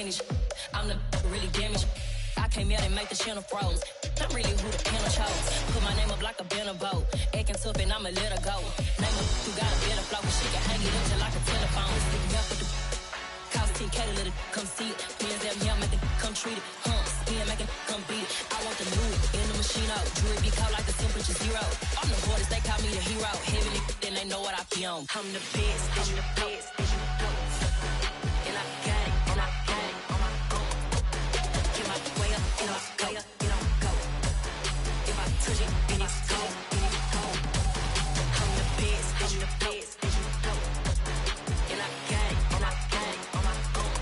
manage. I'm the really damaged. I came out and make the channel froze. I'm really who the panel chose. Put my name up like a banner boat. Acting tough and I'ma let her go. Name her who got a better flow. She can hang it up just like a telephone. Sticking up with the cost 10K to let it come see it. Pins that me, I make it come treat it. Spin, make it come beat it. I want the new in the machine out. Jewelry be called like the temperature zero. I'm the hardest, they call me the hero. Heavily, then they know what I be on. I'm the best, I'm the best. And I got it, and I got it on my own. Get my way up, and I go, it don't go. If I touch it, then it's cold, then it's cold. I'm the best, I'm the best. And I got it, and I got it on my own.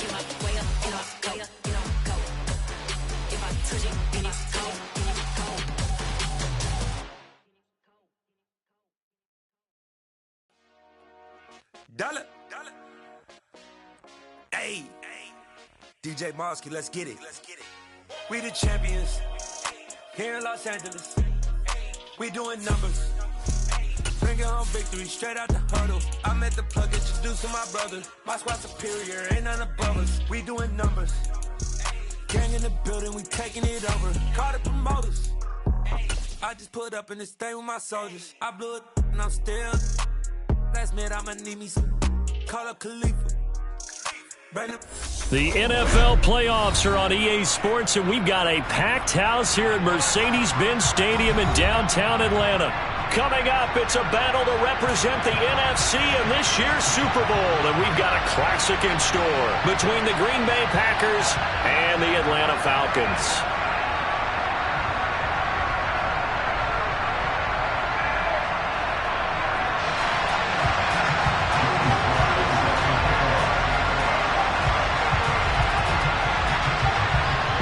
Get my way up, and I go, it don't go. If I touch it, then it's cold, then it's cold. Dollar. Hey, DJ Mosky, let's get it. We the champions here in Los Angeles. We doing numbers. Bringing home victory straight out the huddle. I'm at the plug, introducing my brother. My squad superior, ain't none above us. We doing numbers. Gang in the building, we taking it over. Call the promoters. I just put up in this thing with my soldiers. I blew it and I'm still. Last minute I'ma need me some. Call up Khalifa. The NFL playoffs are on EA Sports, and we've got a packed house here at Mercedes-Benz Stadium in downtown Atlanta. Coming up, it's a battle to represent the NFC in this year's Super Bowl, and we've got a classic in store between the Green Bay Packers and the Atlanta Falcons.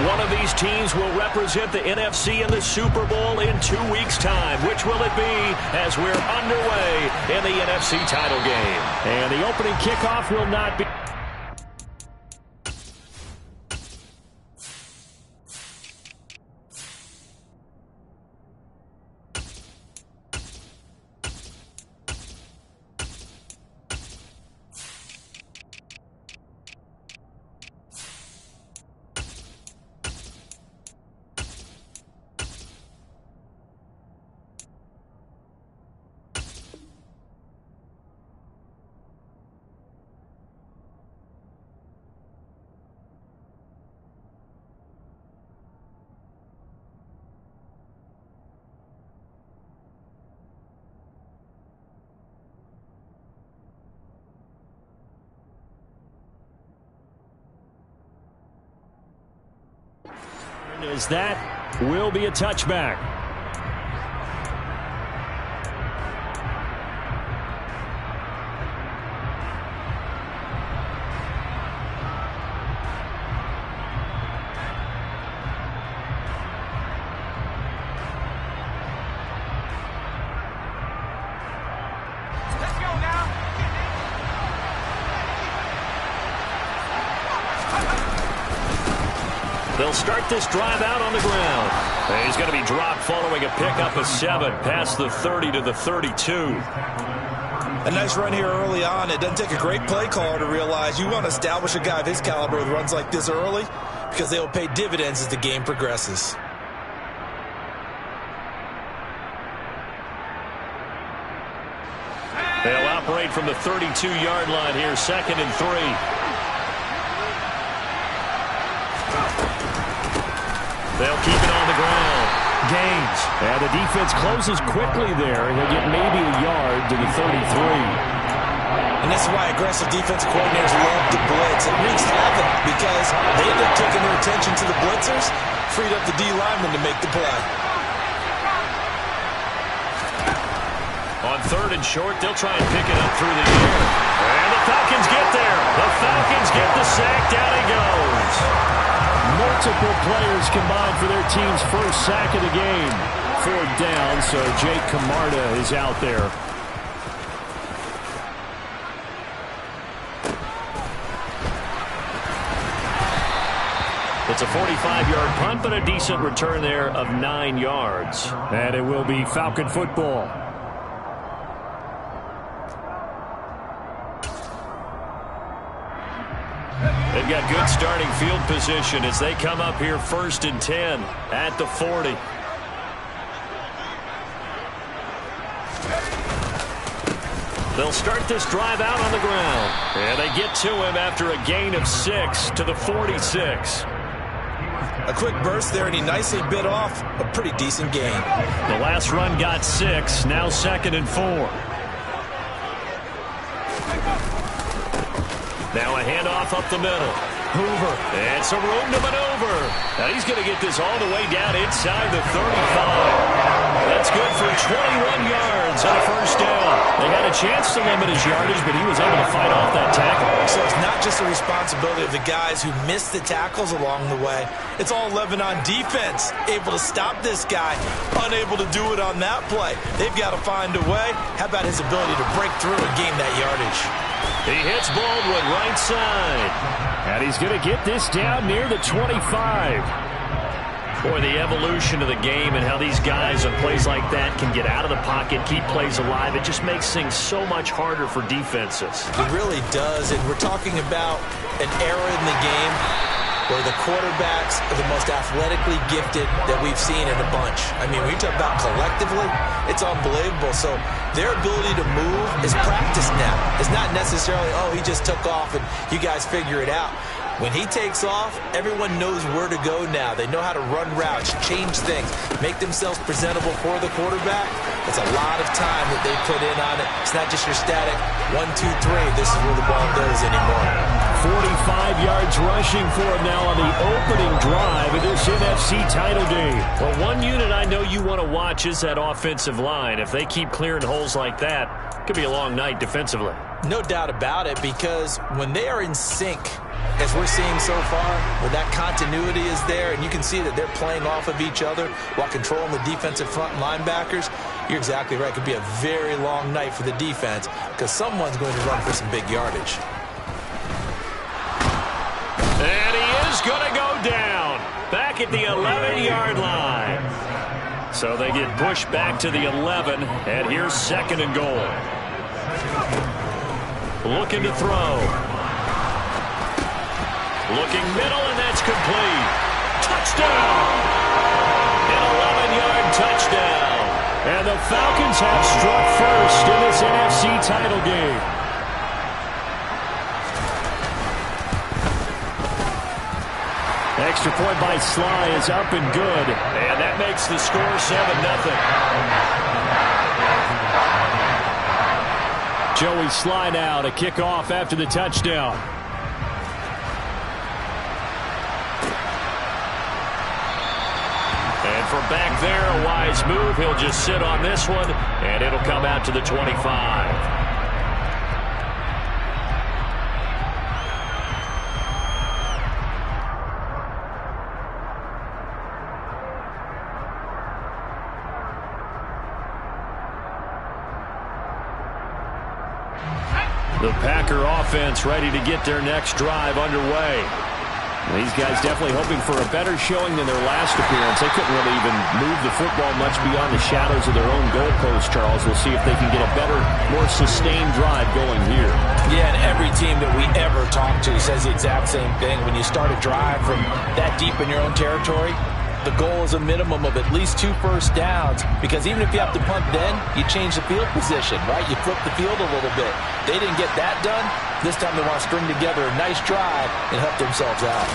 One of these teams will represent the NFC in the Super Bowl in 2 weeks' time. Which will it be as we're underway in the NFC title game? And the opening kickoff will not be... As that will be a touchback. They'll start this drive out on the ground. And he's going to be dropped following a pickup of 7 past the 30 to the 32. A nice run here early on. It doesn't take a great play caller to realize you want to establish a guy of his caliber with runs like this early because they will pay dividends as the game progresses. They'll operate from the 32-yard line here, 2nd and 3. They'll keep it on the ground. Gains. And the defense closes quickly there, and he'll get maybe a yard to the 33. And this is why aggressive defensive coordinators love to blitz. It wreaks havoc because they end up taking their attention to the blitzers, freed up the D lineman to make the play. On 3rd and short, they'll try and pick it up through the air. And the Falcons get there. The Falcons get the sack. Down he goes. Multiple players combined for their team's first sack of the game. 4th down, so Jake Camarda is out there. It's a 45-yard punt, but a decent return there of 9 yards. And it will be Falcon football. They've got good starting field position as they come up here 1st and 10 at the 40. They'll start this drive out on the ground. And they get to him after a gain of 6 to the 46. A quick burst there, and he nicely bit off a pretty decent gain. The last run got 6, now 2nd and 4. Now a handoff up the middle. Hoover. And some room to maneuver. Now he's going to get this all the way down inside the 35. That's good for 21 yards on a first down. They had a chance to limit his yardage, but he was able to fight off that tackle. So it's not just the responsibility of the guys who missed the tackles along the way. It's all 11 on defense, able to stop this guy, unable to do it on that play. They've got to find a way. How about his ability to break through and gain that yardage? He hits Baldwin right side. And he's going to get this down near the 25. Boy, the evolution of the game and how these guys on plays like that can get out of the pocket, keep plays alive, it just makes things so much harder for defenses. It really does, and we're talking about an era in the game where the quarterbacks are the most athletically gifted that we've seen in a bunch. I mean, when you talk about collectively, it's unbelievable. So their ability to move is practiced now. It's not necessarily, oh, he just took off and you guys figure it out. When he takes off, everyone knows where to go now. They know how to run routes, change things, make themselves presentable for the quarterback. It's a lot of time that they put in on it. It's not just your static 1, 2, 3. This is where the ball goes anymore. 45 yards rushing for him now on the opening drive of this NFC title game. Well, one unit I know you want to watch is that offensive line. If they keep clearing holes like that, it could be a long night defensively. No doubt about it, because when they are in sync, as we're seeing so far, where that continuity is there, and you can see that they're playing off of each other while controlling the defensive front linebackers, you're exactly right. It could be a very long night for the defense because someone's going to run for some big yardage. And he is going to go down back at the 11-yard line. So they get pushed back to the 11, and here's 2nd and goal. Looking to throw. Looking middle, and that's complete. Touchdown! An 11-yard touchdown. And the Falcons have struck first in this NFC title game. Extra point by Sly is up and good. And that makes the score 7-0. Joey Sly now to kick off after the touchdown. And from back there, a wise move. He'll just sit on this one, and it'll come out to the 25. The Packer offense ready to get their next drive underway. These guys definitely hoping for a better showing than their last appearance. They couldn't really even move the football much beyond the shadows of their own goalpost, Charles. We'll see if they can get a better, more sustained drive going here. Yeah, and every team that we ever talk to says the exact same thing. When you start a drive from that deep in your own territory, the goal is a minimum of at least 2 first downs, because even if you have to punt then, you change the field position, right? You flip the field a little bit. They didn't get that done. This time they want to string together a nice drive and help themselves out.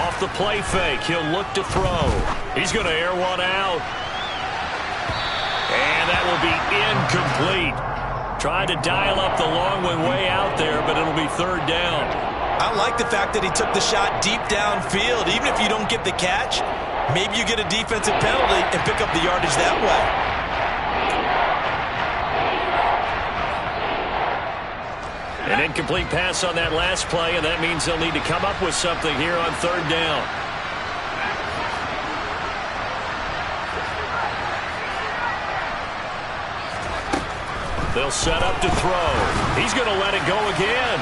Off the play fake, he'll look to throw. He's going to air one out. And that will be incomplete. Tried to dial up the long one way out there, but it'll be 3rd down. I like the fact that he took the shot deep downfield. Even if you don't get the catch, maybe you get a defensive penalty and pick up the yardage that way. An incomplete pass on that last play, and that means they'll need to come up with something here on 3rd down. They'll set up to throw. He's going to let it go again.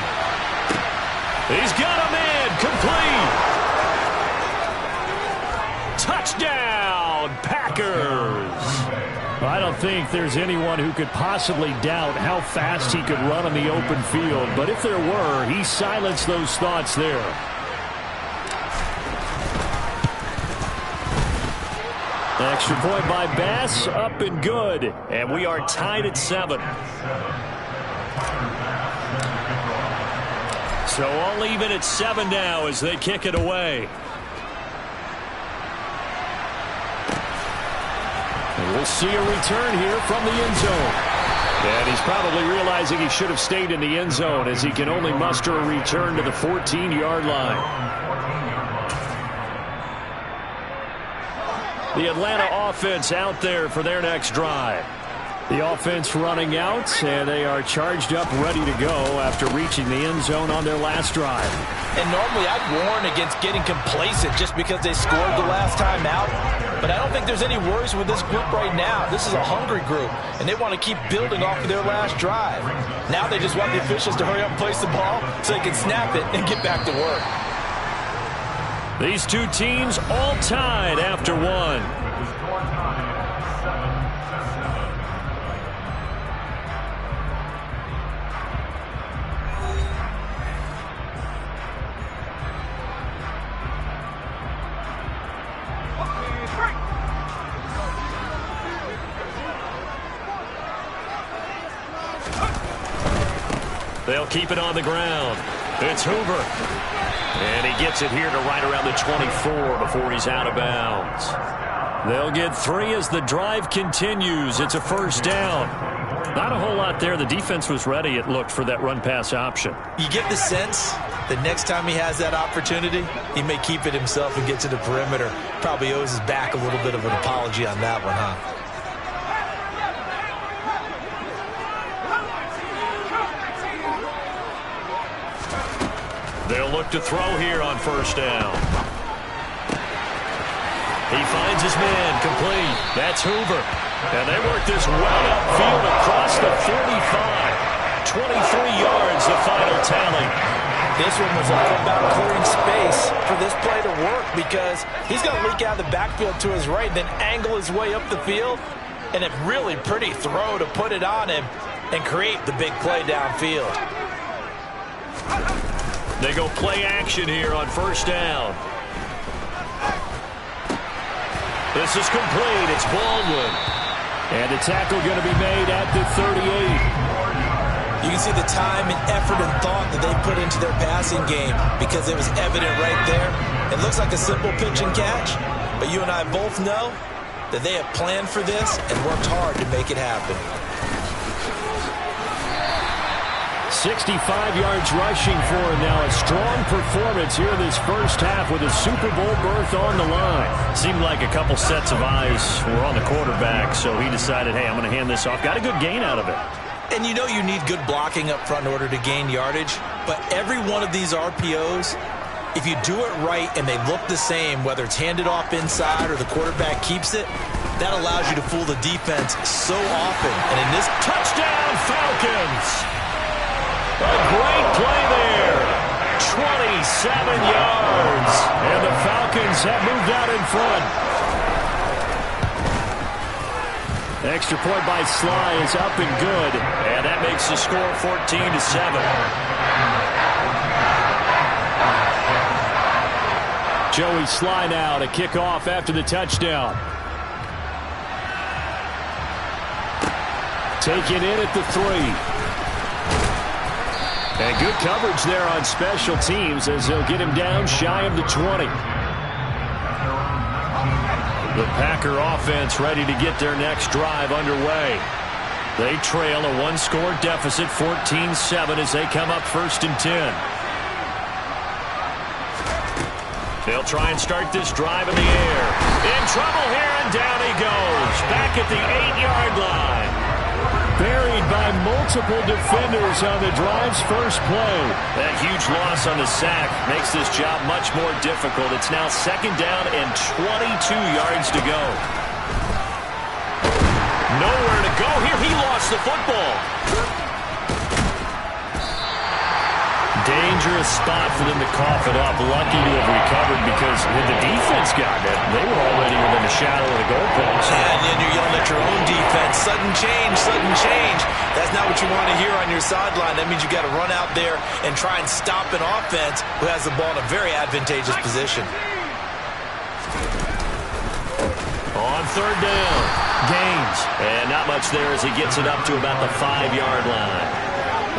He's got him in. Complete. Touchdown, Packers. I don't think there's anyone who could possibly doubt how fast he could run on the open field. But if there were, he silenced those thoughts there. Extra point by Bass, up and good. And we are tied at 7. So all even at 7 now as they kick it away. And we'll see a return here from the end zone. And he's probably realizing he should have stayed in the end zone as he can only muster a return to the 14-yard line. The Atlanta offense out there for their next drive. The offense running out, and they are charged up, ready to go after reaching the end zone on their last drive. And normally I'd warn against getting complacent just because they scored the last time out. But I don't think there's any worries with this group right now. This is a hungry group, and they want to keep building off of their last drive. Now they just want the officials to hurry up and place the ball so they can snap it and get back to work. These two teams all tied after 1. They'll keep it on the ground. It's Hoover. And he gets it here to right around the 24 before he's out of bounds. They'll get 3 as the drive continues. It's a first down. Not a whole lot there. The defense was ready, it looked, for that run-pass option. You get the sense that next time he has that opportunity, he may keep it himself and get to the perimeter. Probably owes his back a little bit of an apology on that one, huh? They'll look to throw here on first down. He finds his man complete. That's Hoover. And they work this well upfield across the 45. 23 yards, the final tally. This one was all about clearing space for this play to work because he's going to leak out of the backfield to his right, then angle his way up the field. And a really pretty throw to put it on him and create the big play downfield. They go play action here on first down. This is complete. It's Baldwin. And the tackle going to be made at the 38. You can see the time and effort and thought that they put into their passing game because it was evident right there. It looks like a simple pitch and catch, but you and I both know that they have planned for this and worked hard to make it happen. 65 yards rushing for him now. A strong performance here in this first half with a Super Bowl berth on the line. Seemed like a couple sets of eyes were on the quarterback, so he decided, hey, I'm going to hand this off. Got a good gain out of it. And you know you need good blocking up front in order to gain yardage, but every one of these RPOs, if you do it right and they look the same, whether it's handed off inside or the quarterback keeps it, that allows you to fool the defense so often. And in this touchdown, Falcons! A great play there. 27 yards. And the Falcons have moved out in front. Extra point by Sly is up and good. And that makes the score 14-7. Joey Sly now to kick off after the touchdown. Taken in at the 3. And good coverage there on special teams as they'll get him down shy of the 20. The Packer offense ready to get their next drive underway. They trail a 1-score deficit, 14-7, as they come up 1st and 10. They'll try and start this drive in the air. In trouble here, and down he goes. Back at the 8-yard line. Buried by multiple defenders on the drive's first play. That huge loss on the sack makes this job much more difficult. It's now 2nd down and 22 yards to go. Nowhere to go here. He lost the football. dangerous spot for them to cough it up. Lucky to have recovered because had the defense gotten it, they were already within the shadow of the goalpost. And then you're yelling at your own defense. Sudden change, sudden change. That's not what you want to hear on your sideline. That means you got to run out there and try and stop an offense who has the ball in a very advantageous position. On third down, Gaines. And not much there as he gets it up to about the 5-yard line.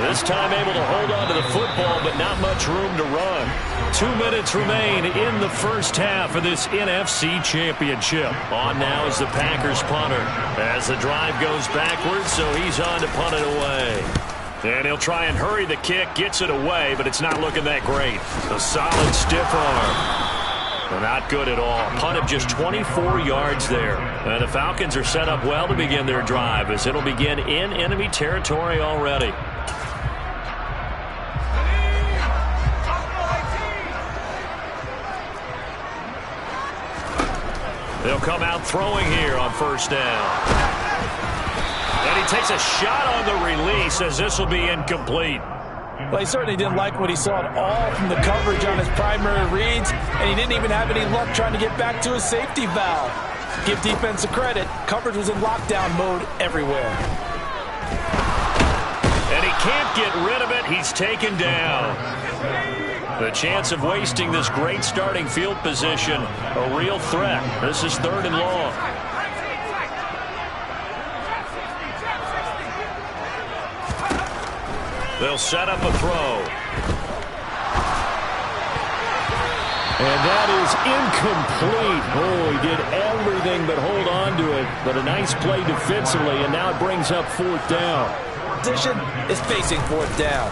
This time able to hold on to the football, but not much room to run. 2 minutes remain in the first half of this NFC Championship. On now is the Packers punter as the drive goes backwards, so he's on to punt it away. And he'll try and hurry the kick, gets it away, but it's not looking that great. A solid stiff arm. Not good at all. Punt of just 24 yards there. And the Falcons are set up well to begin their drive as it'll begin in enemy territory already. They'll come out throwing here on first down. And he takes a shot on the release as this will be incomplete. Well, he certainly didn't like what he saw at all from the coverage on his primary reads, and he didn't even have any luck trying to get back to his safety valve. Give defense a credit. Coverage was in lockdown mode everywhere. And he can't get rid of it. He's taken down. The chance of wasting this great starting field position, a real threat. This is 3rd and long. They'll set up a throw. And that is incomplete. Oh, he did everything but hold on to it. But a nice play defensively, and now it brings up 4th down. Position is facing 4th down.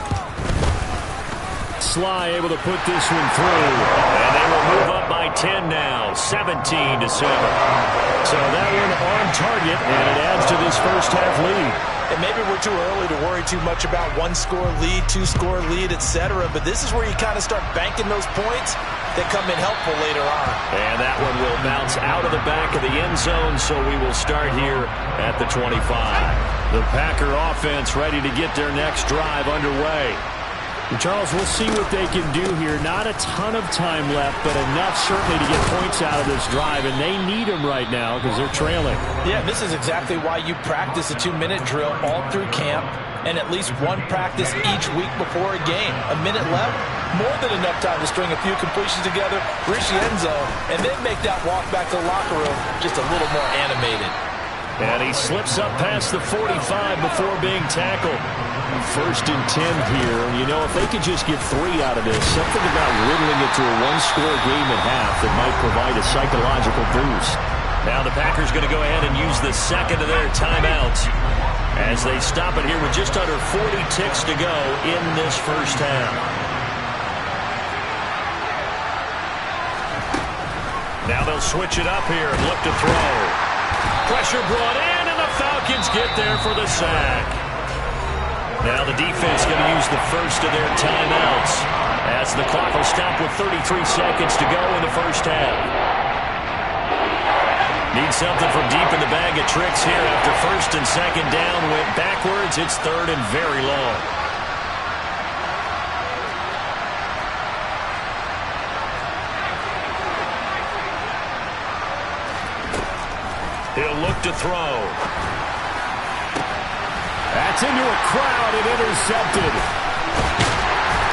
Sly able to put this one through. And they will move up by 10 now, 17-7. So that one on target, and it adds to this first half lead. And maybe we're too early to worry too much about 1-score lead, 2-score lead, etc. But this is where you kind of start banking those points that come in helpful later on. And that one will bounce out of the back of the end zone, so we will start here at the 25. The Packer offense ready to get their next drive underway. And Charles, we'll see what they can do here. Not a ton of time left, but enough certainly to get points out of this drive, and they need them right now because they're trailing. Yeah, this is exactly why you practice a 2-minute drill all through camp and at least one practice each week before a game. A minute left, more than enough time to string a few completions together, reach the end zone, and then make that walk back to the locker room just a little more animated. And he slips up past the 45 before being tackled. 1st and 10 here. You know, if they could just get 3 out of this, something about whittling it to a 1-score game at half that might provide a psychological boost. Now the Packers going to go ahead and use the second of their timeouts as they stop it here with just under 40 ticks to go in this first half. Now they'll switch it up here and look to throw. Pressure brought in, and the Falcons get there for the sack. Now the defense going to use the first of their timeouts as the clock will stop with 33 seconds to go in the first half. Need something from deep in the bag of tricks here after 1st and 2nd down went backwards. It's 3rd and very long. He'll look to throw. That's into a crowd and intercepted.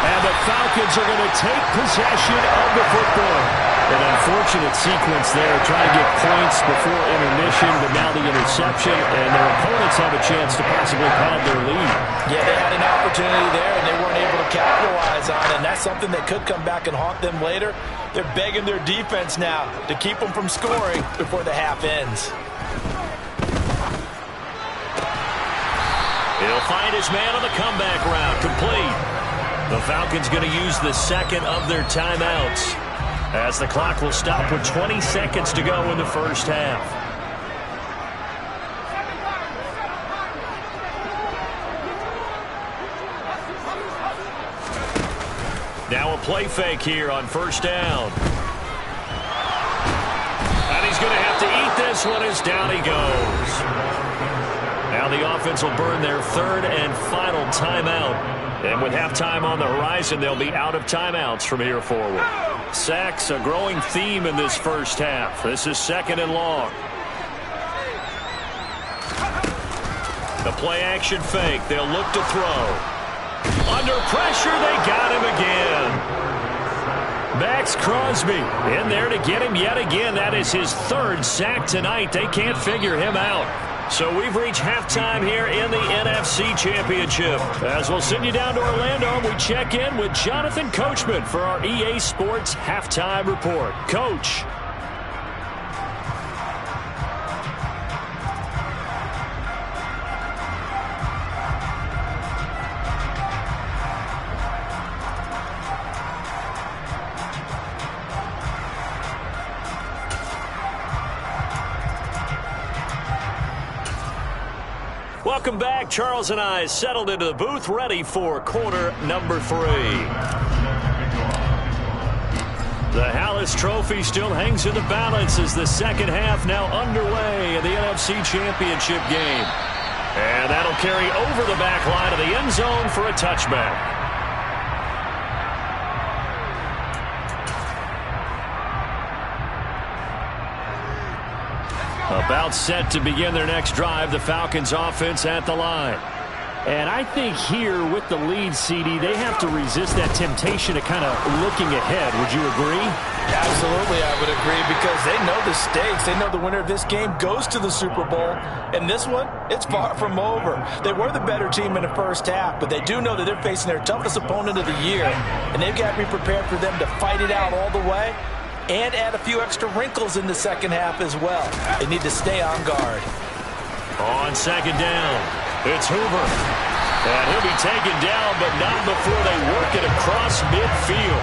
And the Falcons are going to take possession of the football. An unfortunate sequence there, trying to get points before intermission, but now the interception, and their opponents have a chance to possibly pad their lead. Yeah, they had an opportunity there, and they weren't able to capitalize on it, and that's something that could come back and haunt them later. They're begging their defense now to keep them from scoring before the half ends. He'll find his man on the comeback route, complete. The Falcons going to use the second of their timeouts as the clock will stop with 20 seconds to go in the first half. Now a play fake here on first down. And he's going to have to eat this one as down he goes. Now Now the offense will burn their third and final timeout. And with halftime on the horizon, they'll be out of timeouts from here forward. Sacks, a growing theme in this first half. This is 2nd and long. The play action fake. They'll look to throw. Under pressure, they got him again. Max Crosby in there to get him yet again. That is his 3rd sack tonight. They can't figure him out. So we've reached halftime here in the NFC Championship. As we'll send you down to Orlando, we check in with Jonathan Coachman for our EA Sports Halftime Report. Coach. Welcome back. Charles and I settled into the booth, ready for quarter number 3. The Hallis Trophy still hangs in the balance as the second half now underway in the NFC Championship game. And that'll carry over the back line of the end zone for a touchback. About set to begin their next drive, the Falcons offense at the line. And I think here with the lead, CD, they have to resist that temptation of kind of looking ahead. Would you agree? Absolutely, I would agree, because they know the stakes. They know the winner of this game goes to the Super Bowl. And this one, it's far from over. They were the better team in the first half, but they do know that they're facing their toughest opponent of the year. And they've got to be prepared for them to fight it out all the way and add a few extra wrinkles in the second half as well. They need to stay on guard. On second down, it's Hoover. And he'll be taken down, but not before they work it across midfield.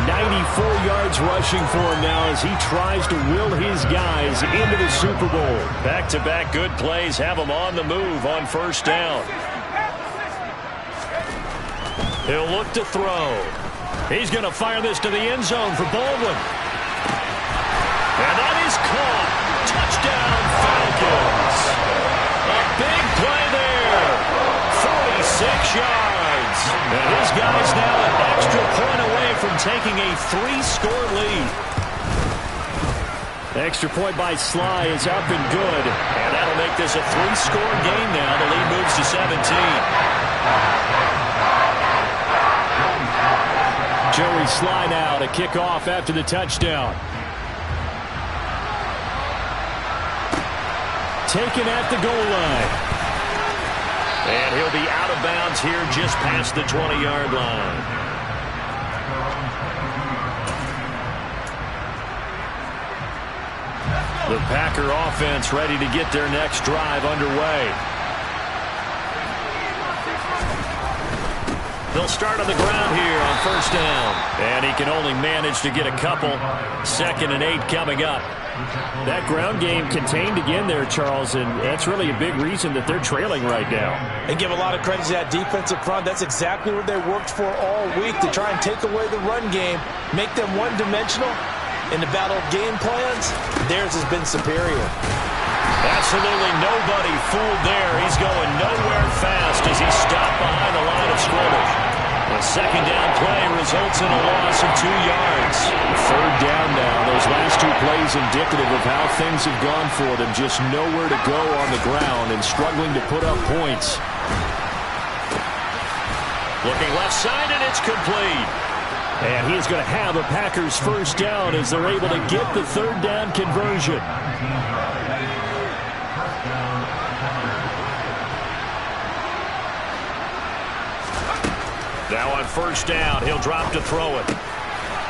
94 yards rushing for him now as he tries to will his guys into the Super Bowl. Back-to-back good plays have him on the move on first down. He'll look to throw. He's going to fire this to the end zone for Baldwin. And that is caught. Touchdown, Falcons. A big play there. 46 yards. And his guys now an extra point away from taking a 3-score lead. Extra point by Sly is up and good. And that'll make this a 3-score game now. The lead moves to 17. Joey Sly now to kick off after the touchdown. Taken at the goal line. And he'll be out of bounds here just past the 20-yard line. The Packer offense ready to get their next drive underway. They'll start on the ground here on first down. And he can only manage to get a couple. 2nd and 8 coming up. That ground game contained again there, Charles, and that's really a big reason that they're trailing right now. And give a lot of credit to that defensive front. That's exactly what they worked for all week, to try and take away the run game, make them one-dimensional. In the battle of game plans, theirs has been superior. Absolutely nobody fooled there. He's going nowhere fast as he stopped behind the line of scrimmage. A second down play results in a loss of 2 yards. Third down now. Those last 2 plays indicative of how things have gone for them. Just nowhere to go on the ground and struggling to put up points. Looking left side, and it's complete. And he's going to have a Packers first down as they're able to get the third down conversion. Now on first down, he'll drop to throw it.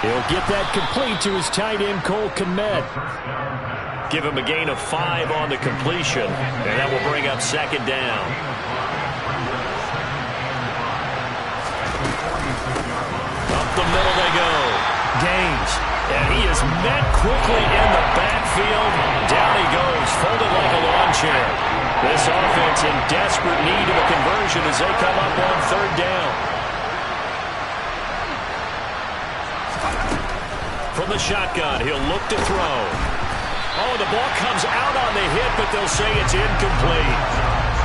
He'll get that complete to his tight end, Cole Kmet. Give him a gain of 5 on the completion, and that will bring up second down. Up the middle they go. Gaines, and he is met quickly in the backfield. Down he goes, folded like a lawn chair. This offense in desperate need of a conversion as they come up on third down. From the shotgun, he'll look to throw. Oh, the ball comes out on the hit, but they'll say it's incomplete.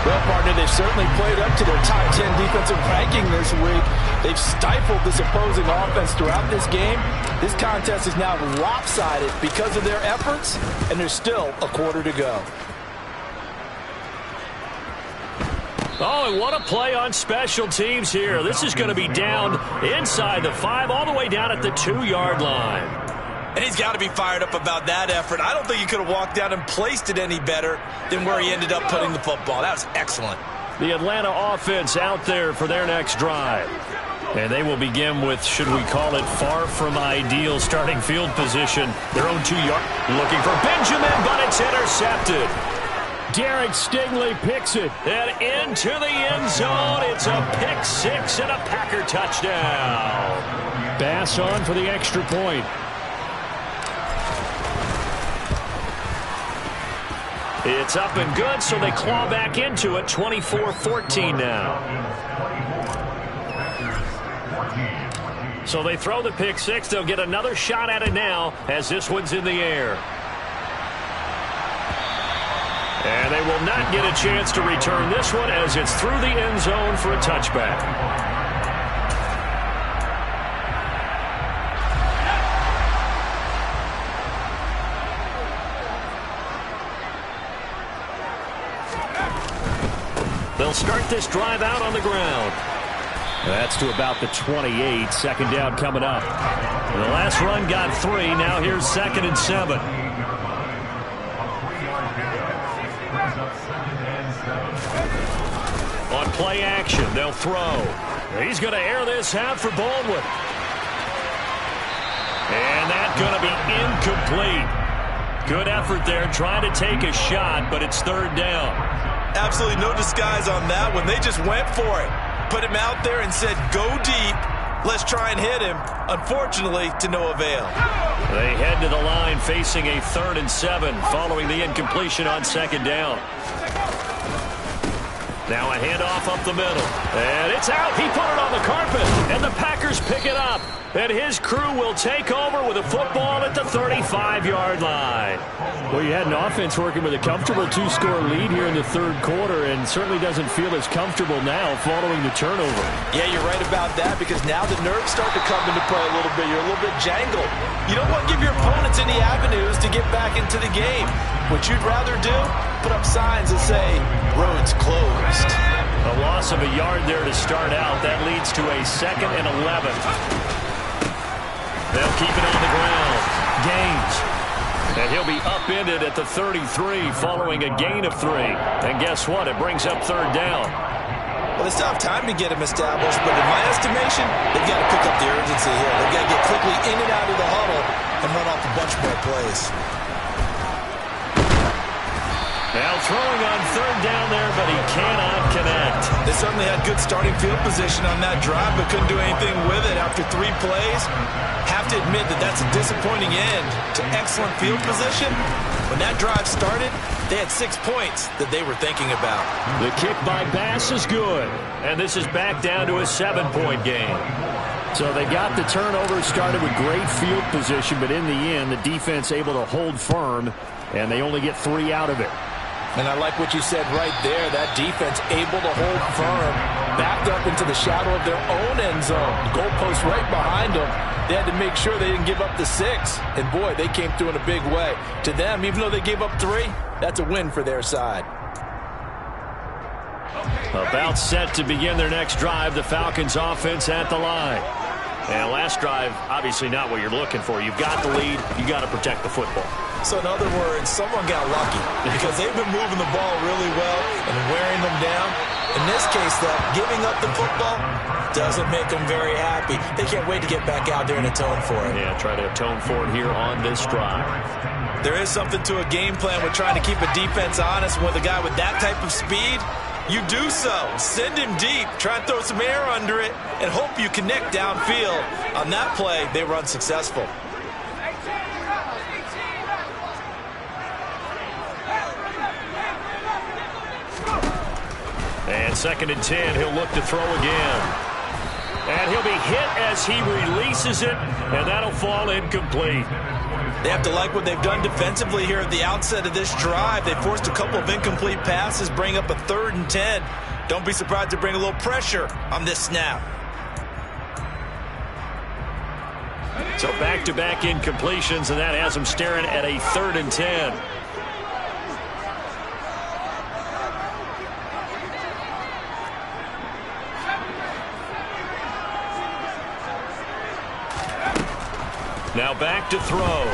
Well, partner, they've certainly played up to their top 10 defensive ranking this week. They've stifled this opposing offense throughout this game. This contest is now lopsided because of their efforts, and there's still a quarter to go. Oh, and what a play on special teams here. This is going to be down inside the 5, all the way down at the 2-yard line. And he's got to be fired up about that effort. I don't think he could have walked down and placed it any better than where he ended up putting the football. That was excellent. The Atlanta offense out there for their next drive. And they will begin with, should we call it, far from ideal starting field position. Their own 2-yard. Looking for Benjamin, but it's intercepted. Derek Stingley picks it. And into the end zone. It's a pick 6 and a Packer touchdown. Bass on for the extra point. It's up and good, so they claw back into it. 24-14 now. So they throw the pick 6. They'll get another shot at it now as this one's in the air. And they will not get a chance to return this one as it's through the end zone for a touchback. They'll start this drive out on the ground. That's to about the 28. Second down coming up. And the last run got 3. Now here's 2nd and 7. On play action, they'll throw. He's going to air this out for Baldwin. And that's going to be incomplete. Good effort there trying to take a shot, but it's 3rd down. Absolutely no disguise on that one. They just went for it. Put him out there and said, go deep. Let's try and hit him. Unfortunately, to no avail. They head to the line facing a 3rd and 7 following the incompletion on 2nd down. Now a handoff up the middle. And it's out. He put it on the carpet. And the Packers pick it up. And his crew will take over with a football at the 35-yard line. Well, you had an offense working with a comfortable 2-score lead here in the 3rd quarter and certainly doesn't feel as comfortable now following the turnover. Yeah, you're right about that because now the nerves start to come into play a little bit. You're a little bit jangled. You don't want to give your opponents any avenues to get back into the game. What you'd rather do, put up signs that say, roads closed. A loss of a yard there to start out. That leads to a 2nd and 11. They'll keep it on the ground. Gaines. And he'll be upended at the 33 following a gain of 3. And guess what? It brings up 3rd down. Well, they still have time to get him established, but in my estimation, they've got to pick up the urgency here. They've got to get quickly in and out of the huddle and run off a bunch more plays. Now throwing on 3rd down there, but he cannot connect. They certainly had good starting field position on that drive, but couldn't do anything with it after 3 plays. Have to admit that that's a disappointing end to excellent field position. When that drive started, they had 6 points that they were thinking about. The kick by Bass is good. And this is back down to a 7-point game. So they got the turnover started with great field position, but in the end, the defense able to hold firm, and they only get 3 out of it. And I like what you said right there. That defense able to hold firm, backed up into the shadow of their own end zone. The goalpost right behind them. They had to make sure they didn't give up the 6. And, boy, they came through in a big way. To them, even though they gave up 3, that's a win for their side. About set to begin their next drive, the Falcons offense at the line. And last drive, obviously not what you're looking for. You've got the lead. You got to protect the football. So in other words, someone got lucky because they've been moving the ball really well and wearing them down. In this case, though, giving up the football doesn't make them very happy. They can't wait to get back out there and atone for it. Yeah, try to atone for it here on this drive. There is something to a game plan with trying to keep a defense honest. With a guy with that type of speed, you do so. Send him deep, try and throw some air under it, and hope you connect downfield. On that play, they were unsuccessful. And 2nd and 10, he'll look to throw again. And he'll be hit as he releases it, and that'll fall incomplete. They have to like what they've done defensively here at the outset of this drive. They forced a couple of incomplete passes, bring up a 3rd and 10. Don't be surprised to bring a little pressure on this snap. So back-to-back incompletions, and that has them staring at a 3rd and 10. Now back to throw.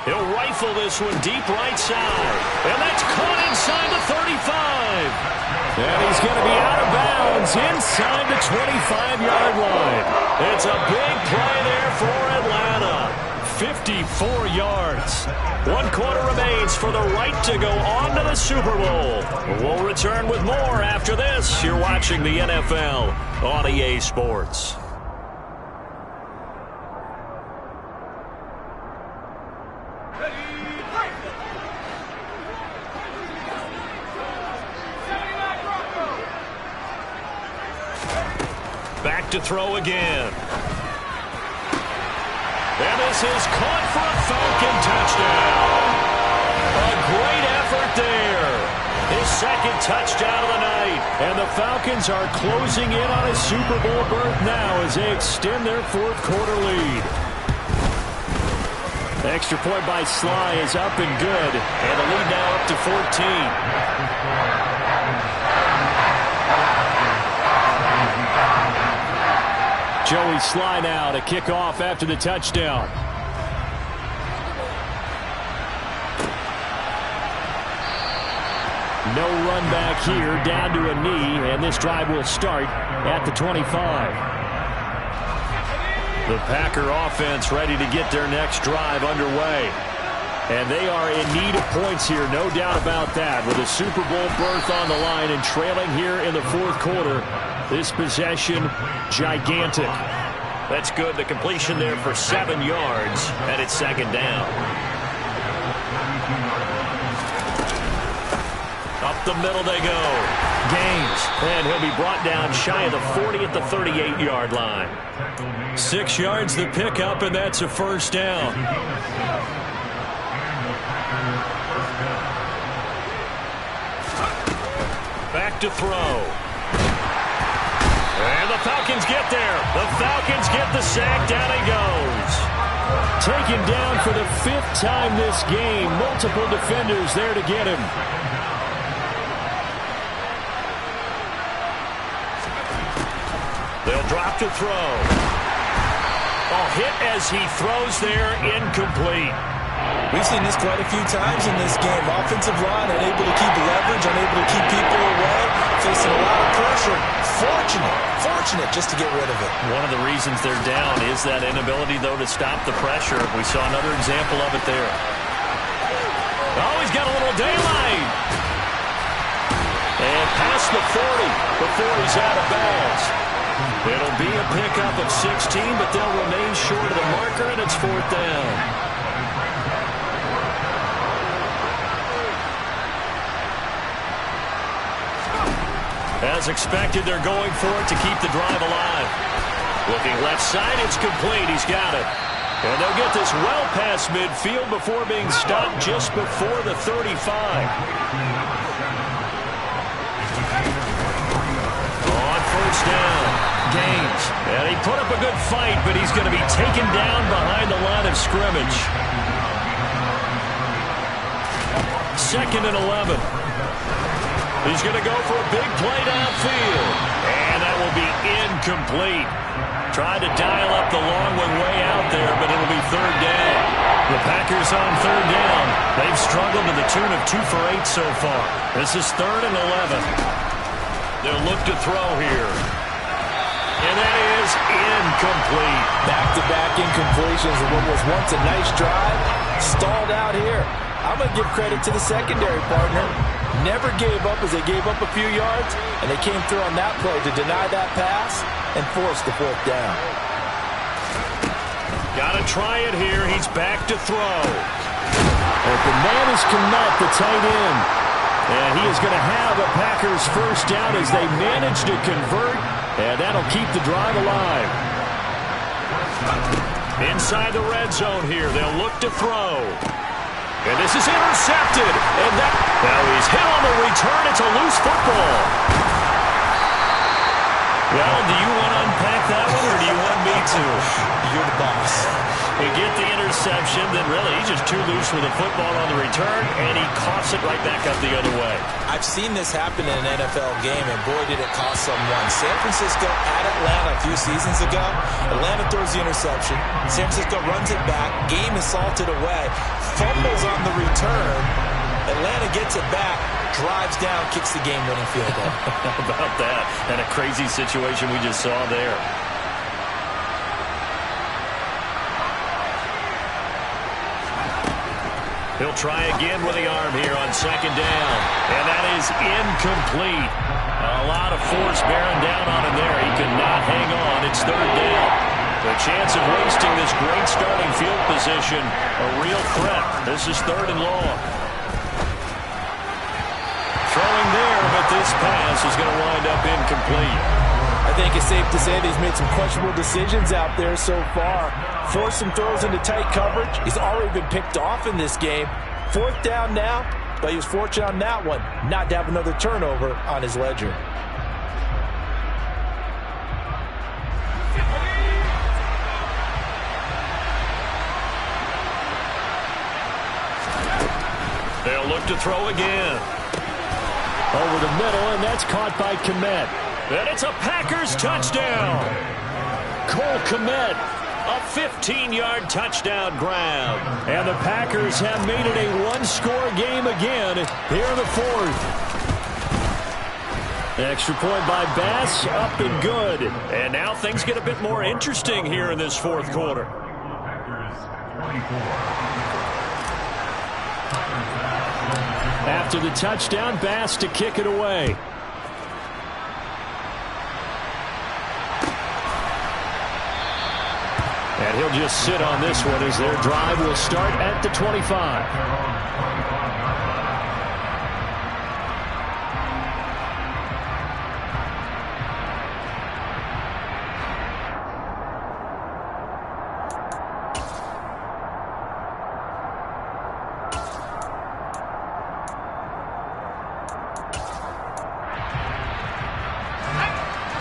He'll rifle this one deep right side. And that's caught inside the 35. And he's going to be out of bounds inside the 25-yard line. It's a big play there for Atlanta. 54 yards. 1 quarter remains for the right to go on to the Super Bowl. We'll return with more after this. You're watching the NFL on EA Sports. Back to throw again. And this is caught for a Falcon touchdown. A great effort there. His 2nd touchdown of the night. And the Falcons are closing in on a Super Bowl berth now as they extend their 4th quarter lead. The extra point by Sly is up and good. And the lead now up to 14. Joey Sly now to kick off after the touchdown. No run back here, down to a knee, and this drive will start at the 25. The Packer offense ready to get their next drive underway. And they are in need of points here, no doubt about that. With a Super Bowl berth on the line and trailing here in the 4th quarter, this possession, gigantic. That's good. The completion there for 7 yards, and it's 2nd down. Up the middle they go. Gaines, and he'll be brought down shy of the 40 at the 38-yard line. 6 yards the pickup, and that's a 1st down. Back to throw. And the Falcons get there. The Falcons get the sack. Down he goes. Taken down for the 5th time this game. Multiple defenders there to get him. They'll drop to throw. A hit as he throws there, incomplete. We've seen this quite a few times in this game. Offensive line unable to keep leverage, unable to keep people away, facing a lot of pressure. Fortunate just to get rid of it. One of the reasons they're down is that inability, though, to stop the pressure. We saw another example of it there. Oh, he's got a little daylight. And past the 40 before he's out of bounds. It'll be a pickup of 16, but they'll remain short of the marker, and it's 4th down. As expected, they're going for it to keep the drive alive. Looking left side, it's complete. He's got it. And they'll get this well past midfield before being stopped just before the 35. On 1st down, Gaines. And he put up a good fight, but he's going to be taken down behind the line of scrimmage. 2nd and 11. He's going to go for a big play downfield. And that will be incomplete. Tried to dial up the long one way out there, but it'll be 3rd down. The Packers on 3rd down. They've struggled to the tune of 2 for 8 so far. This is 3rd and 11. They'll look to throw here. And that is incomplete. Back-to-back incompletions of what was once a nice drive. Stalled out here. I'm going to give credit to the secondary partner. Never gave up as they gave up a few yards, and they came through on that play to deny that pass and force the 4th down. Got to try it here. He's back to throw. Open man is Kmet, the tight end. And he is going to have a Packers 1st down as they manage to convert And that'll keep the drive alive. Inside the red zone here, they'll look to throw. And this is intercepted. And now he's hit on the return. It's a loose football. Well, do you want to unpack that one, or do you want me to? You're the boss. We get the interception, then really he's just too loose with the football on the return, and he coughs it right back up the other way. I've seen this happen in an NFL game, and boy, did it cost someone. San Francisco at Atlanta a few seasons ago. Atlanta throws the interception. San Francisco runs it back. Game is salted away. Fumbles on the return. Atlanta gets it back. Drives down, kicks the game-winning field goal. How about that? And a crazy situation we just saw there. He'll try again with the arm here on second down. And that is incomplete. A lot of force bearing down on him there. He could not hang on. It's third down. The chance of wasting this great starting field position, a real threat. This is third and long. Throwing there, but this pass is going to wind up incomplete. I think it's safe to say that he's made some questionable decisions out there so far. Forced some throws into tight coverage. He's already been picked off in this game. Fourth down now, but he was fortunate on that one not to have another turnover on his ledger. They'll look to throw again. Over the middle, and that's caught by Kmet. And it's a Packers touchdown. Cole Kmet, a 15-yard touchdown grab. And the Packers have made it a one-score game again here in the fourth. Extra point by Bass, up and good. And now things get a bit more interesting here in this fourth quarter. After the touchdown, Bass to kick it away. And he'll just sit on this one as their drive will start at the 25.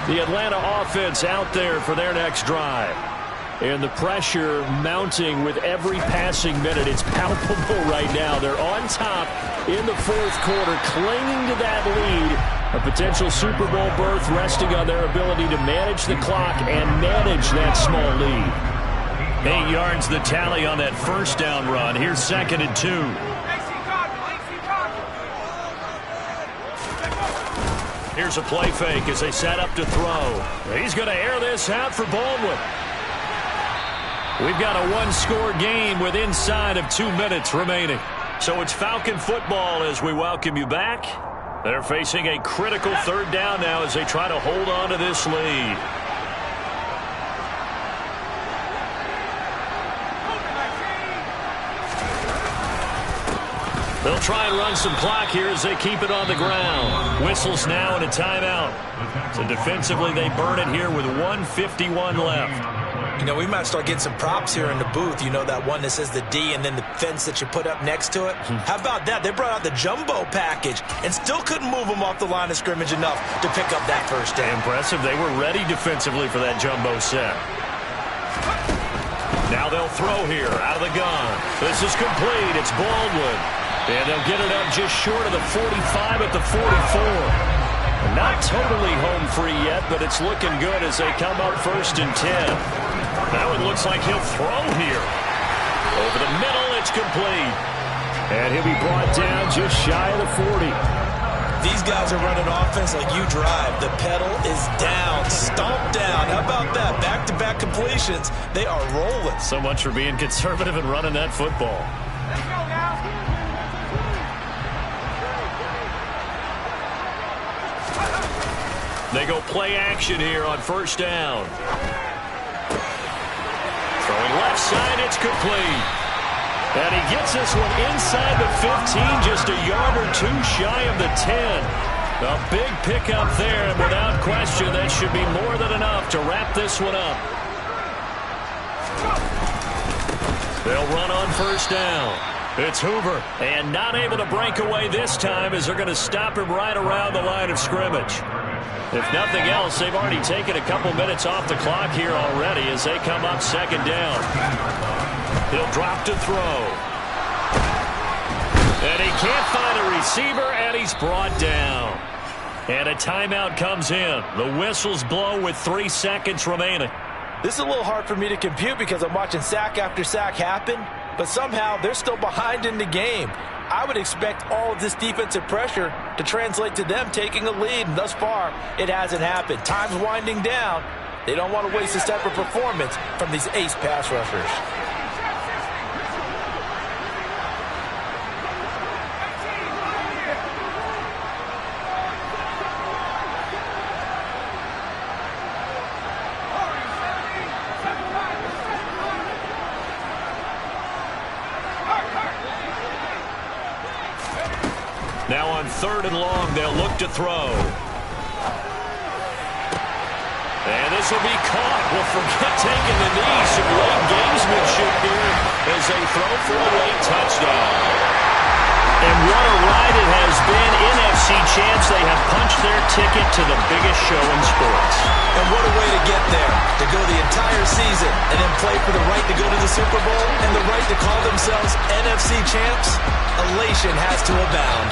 The Atlanta offense out there for their next drive. And the pressure mounting with every passing minute. It's palpable right now. They're on top in the fourth quarter, clinging to that lead. A potential Super Bowl berth resting on their ability to manage the clock and manage that small lead. 8 yards the tally on that first down run. Here's second and 2. Here's a play fake as they set up to throw. He's going to air this out for Baldwin. We've got a one-score game with inside of 2 minutes remaining. So it's Falcon football as we welcome you back. They're facing a critical third down now as they try to hold on to this lead. They'll try and run some clock here as they keep it on the ground. Whistles now and a timeout. So defensively they burn it here with 1:51 left. You know, we might start getting some props here in the booth. You know, that one that says the D and then the fence that you put up next to it. How about that? They brought out the jumbo package and still couldn't move them off the line of scrimmage enough to pick up that first down. Impressive. They were ready defensively for that jumbo set. Now they'll throw here out of the gun. This is complete. It's Baldwin. And they'll get it up just short of the 45 at the 44. Not totally home free yet, but it's looking good as they come up 1st and 10. Now it looks like he'll throw here. Over the middle, it's complete. And he'll be brought down just shy of the 40. These guys are running offense like you drive. The pedal is down, stomped down. How about that? Back-to-back completions. They are rolling. So much for being conservative and running that football. Let's go now. They go play action here on first down. Throwing left side, it's complete. And he gets this one inside the 15, just a yard or two shy of the 10. A big pickup there, and without question, that should be more than enough to wrap this one up. They'll run on first down. It's Hoover, and not able to break away this time as they're going to stop him right around the line of scrimmage. If nothing else, they've already taken a couple minutes off the clock here already as they come up second down. He'll drop to throw. And he can't find a receiver, and he's brought down. And a timeout comes in. The whistles blow with 3 seconds remaining. This is a little hard for me to compute because I'm watching sack after sack happen, but somehow they're still behind in the game. I would expect all of this defensive pressure to translate to them taking a lead, and thus far, it hasn't happened. Time's winding down. They don't want to waste this type of performance from these ace pass rushers. Now on 3rd and long, they'll look to throw. And this will be caught. Well, forget taking the knee. Some late gamesmanship here as they throw for a late touchdown. And what a ride it has been. NFC champs, they have punched their ticket to the biggest show in sports. And what a way to get there. To go the entire season and then play for the right to go to the Super Bowl and the right to call themselves NFC champs. Elation has to abound.